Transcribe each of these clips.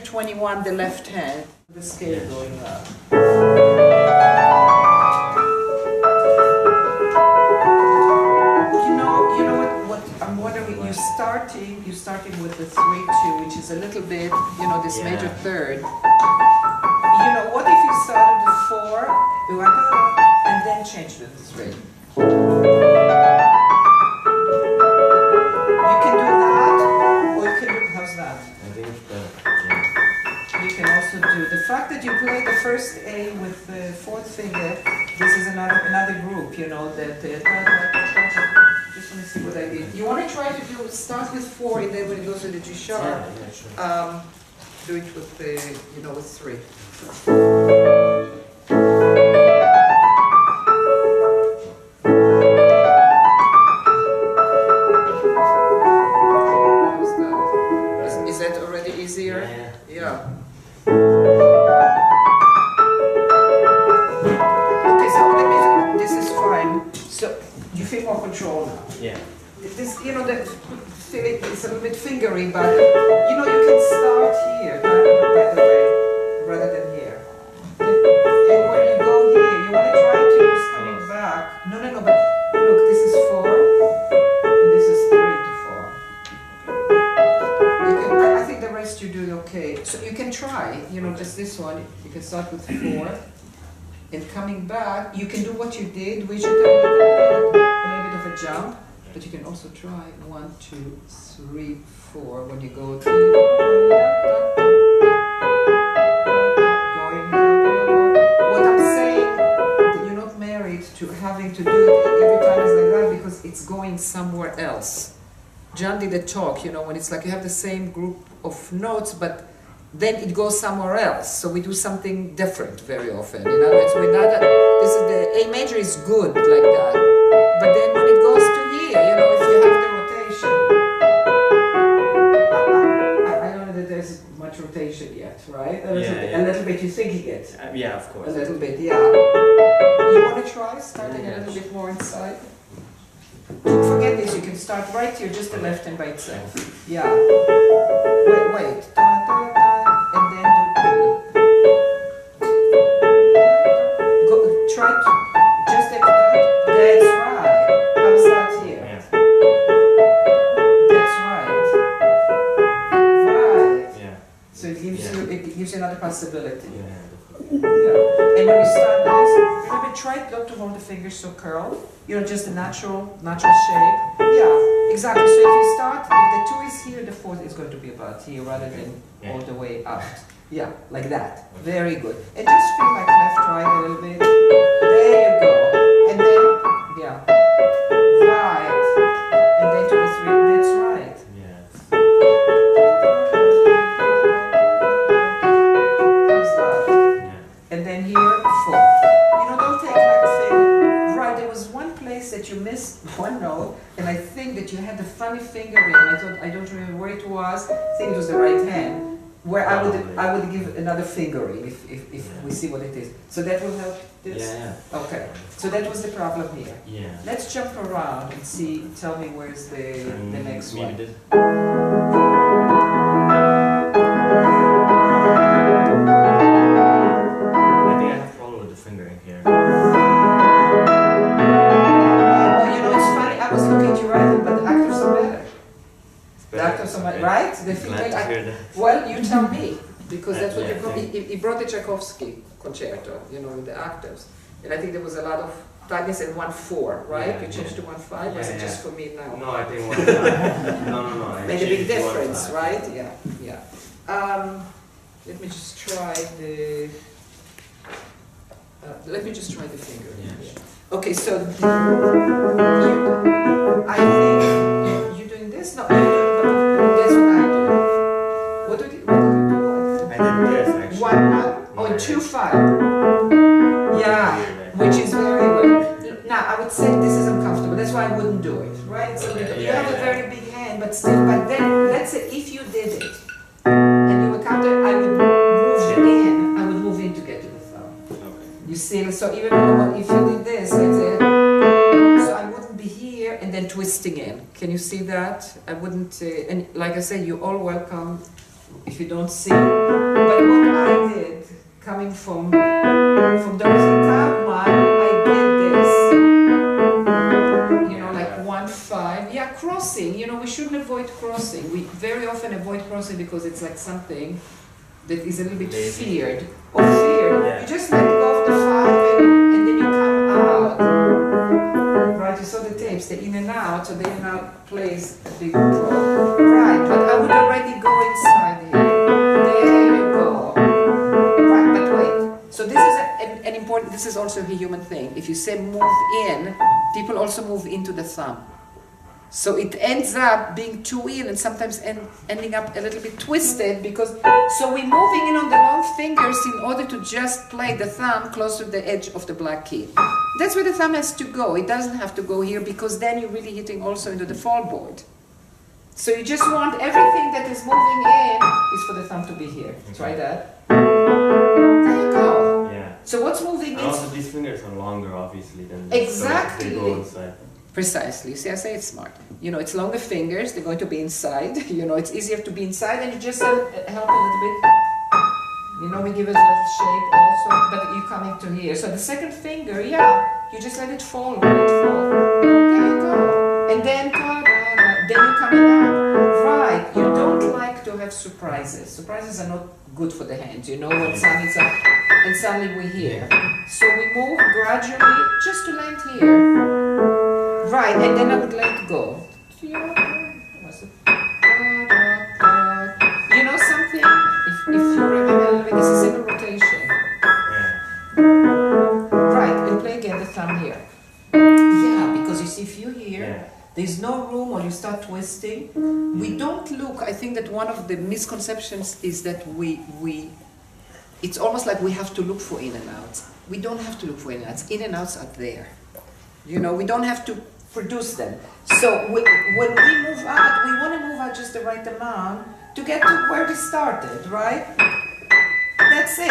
21, the left hand, the scale going up. You know what I'm wondering, you're starting with the 3-2, which is a little bit, you know, this major third. You know, what if you started the 4, and then change to the 3? You can do that, or you can do, how's that? You can also do, the fact that you play the first A with the 4th finger, this is another group, you know, that, just want to see what I did. You want to try to do, start with 4, and then when it goes to the G sharp, sure. Do it with the, you know, with 3. Is that already easier? Yeah. Okay, so this is fine. So you feel more control now. Yeah. This, you know, the feeling is a little bit fingery, but you know, you can start here, by the way, rather than here. And when you go here, you want to try to use coming back. No, but look, this is 4, and this is 3 to 4. You can, I think the rest you do okay. So you can try, you know, just this one. You can start with 4, and coming back, you can do what you did, which is a little bit of a jump. But you can also try 1, 2, 3, 4 when you go to going. What I'm saying, that you're not married to having to do it every time is like that because it's going somewhere else. John did a talk, you know, when it's like you have the same group of notes, but then it goes somewhere else. So we do something different very often. In other words, we're not. This is the A major is good like that, but then when it goes to here, you know, if you have the rotation, I don't know that there's much rotation yet, right? A little bit. You're thinking it. Yeah, of course. A little bit, yeah. You want to try starting a little bit more inside? Forget this. You can start right here, just the left hand by itself. Yeah. Wait. And then do. Go. Try to just like that. That's right. How's that here? Yeah. That's right. Right. Yeah. So it gives you another possibility. Yeah. Yeah. And when you start this, remember, try not to hold the fingers so curled. You know, just a natural shape. Yeah, exactly. So if you start, if the 2 is here, the 4th is going to be about here rather than all the way out. Yeah, like that. Very good. And just feel like left, right a little bit. There you go. And then, yeah. Right. And then to the 3. That's right. Yeah. How's that? Yeah. And then here, 4. You know, don't take like thing. Right, there was one place that you missed one note, and I think that you had the funny fingering, and I thought, I don't remember where it was, I think it was the right hand, where I would give another fingering if we see what it is. So that will help this? Yeah. Okay, so that was the problem here. Yeah. Let's jump around and see, tell me where's the next one. This. Right? The feedback. Well, you tell me, because that's what you brought. He brought the Tchaikovsky concerto, you know, with the octaves, and I think there was a lot of tightness in 1/4, right? You changed to 1/5. Was it just for me now? No, I think 1/5. No. Made a big difference, right? Yeah. Let me just try the. Let me just try the finger. Yeah. Okay, so I think you're doing this. No. That's what I do. What did you do? I did this actually. 1.25. Yeah, which is very well. Now I would say this is uncomfortable. That's why I wouldn't do it, right? So you have a very big hand, but still. But then, let's say if you did it and you were counter, I would move in. I would move in to get to the thumb. Okay. You see, so even though if you did this, let's say, so I wouldn't be here and then twisting in. Can you see that? I wouldn't, and like I said, you're all welcome if you don't see. But what I did, coming from Dorothy Tagman, I did this. You know, like 1-5. Yeah, crossing. You know, we shouldn't avoid crossing. We very often avoid crossing because it's like something that is a little bit feared. Or feared. Yeah. You just let go of the 5 and then you come out. Right, you saw the tapes, the in and out, so the in and out plays a big role. Right, but I would already go inside here. There you go. Right, but wait. So this is an important, this is also a human thing. If you say move in, people also move into the thumb. So it ends up being too in and sometimes ending up a little bit twisted because, so we're moving in on the long fingers in order to just play the thumb close to the edge of the black key. That's where the thumb has to go. It doesn't have to go here because then you're really hitting also into the fall board. So you just want everything that is moving in is for the thumb to be here. Try that. There you go. Yeah. So what's moving in? And also these fingers are longer, obviously, than Exactly. So they go inside. Precisely. See, I say it's smart. You know, it's longer fingers, they're going to be inside. You know, it's easier to be inside and you just help a little bit. You know, we give it a little shape also, but you're coming to here. So the second finger, yeah, you just let it fall, let it fall. There you go. And then, then you're coming up. Right, you don't like to have surprises. Surprises are not good for the hand, you know, when something's up and suddenly we're here. So we move gradually just to land here. Right, and then I would let it go. You know something? If you remember, this is in a rotation. Right, and play again the thumb here. Yeah, because you see, if you're here, there's no room or you start twisting. We don't look, I think that one of the misconceptions is that it's almost like we have to look for in and outs. We don't have to look for in and outs. In and outs are there. You know, we don't have to produce them. So when we move out, we want to move out just the right amount to get to where we started, right? That's it.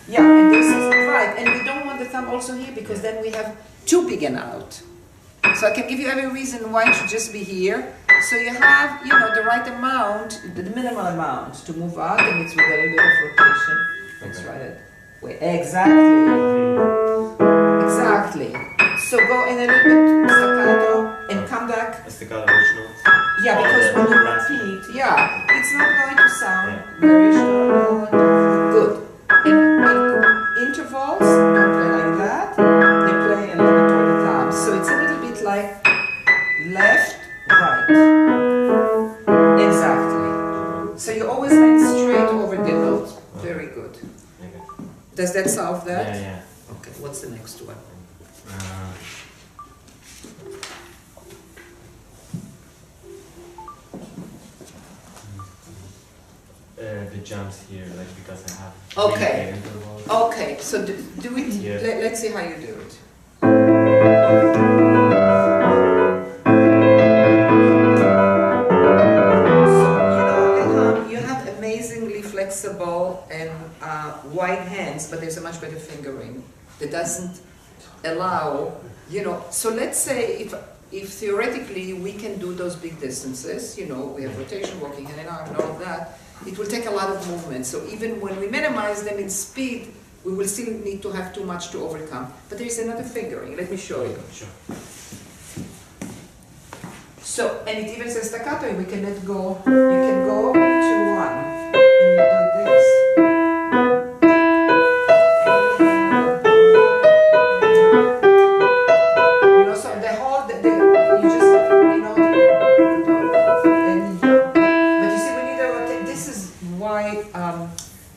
Yeah, and this is right. And we don't want the thumb also here because then we have too big an out. So I can give you every reason why it should just be here. So you have, you know, the right amount, the minimal amount to move out, and it's with a little bit of rotation. Let's try that. Wait, exactly. Exactly. So go in a little bit staccato and come back. Staccato, which notes? Yeah, because when you repeat, yeah, it's not going to sound very short. Good. In intervals, don't play like that. They play a little bit toward the thumb. So it's a little bit like left, right. Exactly. So you always land straight over the notes. Very good. Does that solve that? Yeah, yeah. Okay, what's the next one? The jumps here, like because I have okay. Okay, so do it. Yeah. Let's see how you do it. So you know, Elham, you have amazingly flexible and wide hands, but there's a much better fingering that doesn't allow. You know, so let's say if theoretically we can do those big distances, you know, we have rotation, walking hand in arm, and all of that. It will take a lot of movement. So even when we minimize them in speed, we will still need to have too much to overcome. But there is another fingering. Let me show you. Sure. So, and it even says staccato. We can let go. You can go to 1, and you do this. You know, so the whole, you just, you know, but you see, we need a rotate. This is why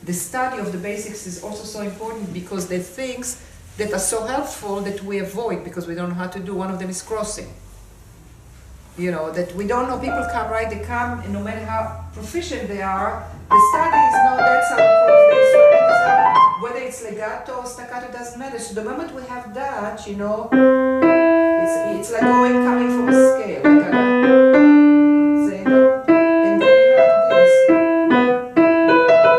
the study of the basics is also so important, because the things that are so helpful that we avoid because we don't know how to do. One of them is crossing. You know, that we don't know. People come, right? They come, and no matter how proficient they are, the studies know that's how we cross this. Whether it's legato or staccato doesn't matter. So the moment we have that, you know, it's like coming from a scale. Like and then you have this.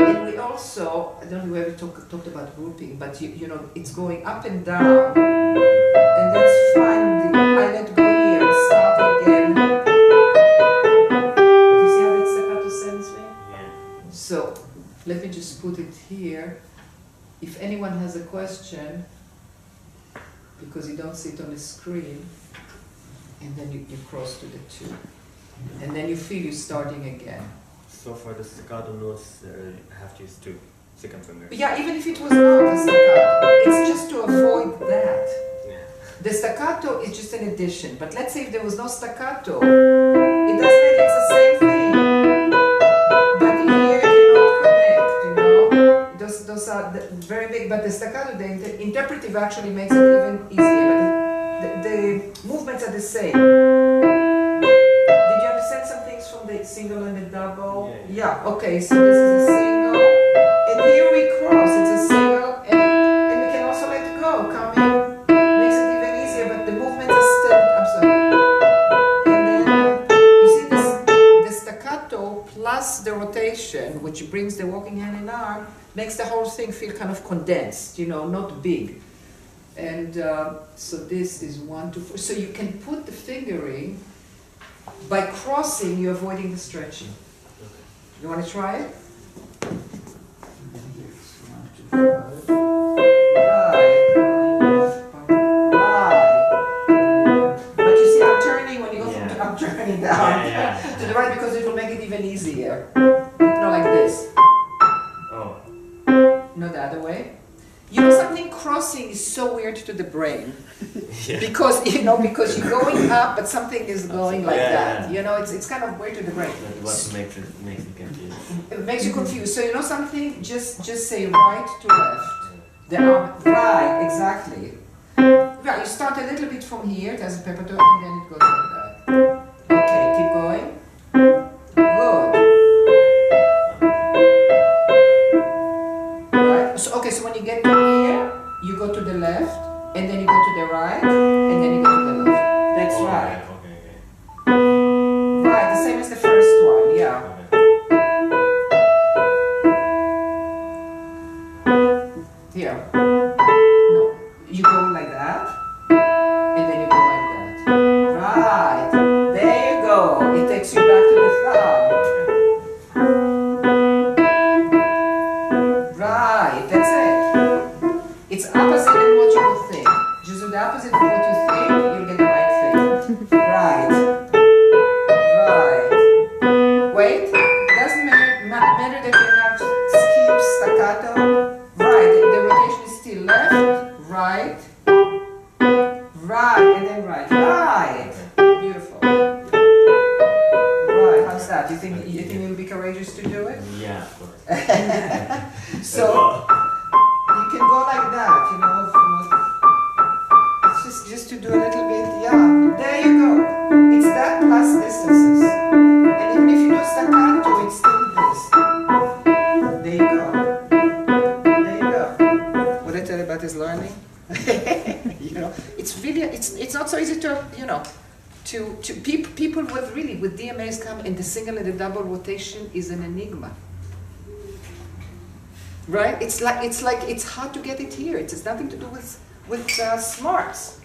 And we also, I don't know where we talked about grouping, but you know, it's going up and down, and that's fine. I let go here, start again. But you see how that staccato sense So let me just put it here. If anyone has a question, because you don't see it on the screen, and then you cross to the 2. And then you feel you're starting again. So for the staccato notes, I have to use 2 second fingers. Yeah, even if it was not a staccato, it's just to avoid that. Yeah. The staccato is just an addition, but let's say if there was no staccato, it doesn't mean it's the same thing. But here you cannot connect, you know? Those are very big, but the staccato, the interpretive actually makes it even easier, but the movements are the same. Did you understand some things from the single and the double? Yeah. Okay, so this is a single, and here we cross, it's a single, and we can also let go, coming, makes it even easier, but the movements are still, I'm sorry. And then, you see this, the staccato plus the rotation, which brings the walking hand and arm, makes the whole thing feel kind of condensed, you know, not big. And so this is 1, 2, 4. So you can put the fingering, by crossing, you're avoiding the stretching. You want to try it? Right. But you see, I'm turning when you go from I'm turning down to the right because it will make it even easier. Not like this. Oh. Not the other way. You know, something crossing is so weird to the brain. Because, you know, because you're going up, but something is going like that. You know, it's kind of weird to the brain. But what makes it confused? It makes you confused. So you know something? Just say right to left. The arm, right, exactly. Right, you start a little bit from here, there's a pepperto, and then it goes like that. Okay, keep going. Good. Right. So okay, so when you get to here, you go to the left, and then you go to the right, and then you go to the left. That's right. Okay. Right, the same as the first one, yeah. Here. No. You go like that, and then you go like that. Right. There you go. It takes you back to the thumb. Right, that's it. It's opposite than what you would think. Just do the opposite of what you think, you'll get the right thing. Right. Right. Wait. Doesn't matter that you have skip, staccato. Right. The rotation is still left, right, right, and then right. Right. Beautiful. Right. How's that? You think you'll be courageous to do it? Yeah, of course. So you can go like that, you know. It's just to do a little bit. Yeah. There you go. It's that plus distances. And even if you do staccato, it's still this. There you go. What I tell you about is learning. You know, it's really it's not so easy to, you know, to people with DMAs come, and the single and the double rotation is an enigma. Right? It's hard to get it here. It has nothing to do with smarts.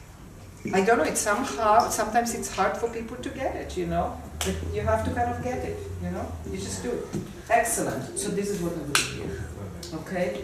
I don't know. It's sometimes it's hard for people to get it. You know, but you have to kind of get it. You know, you just do it. Excellent. So this is what I'm doing here. Okay.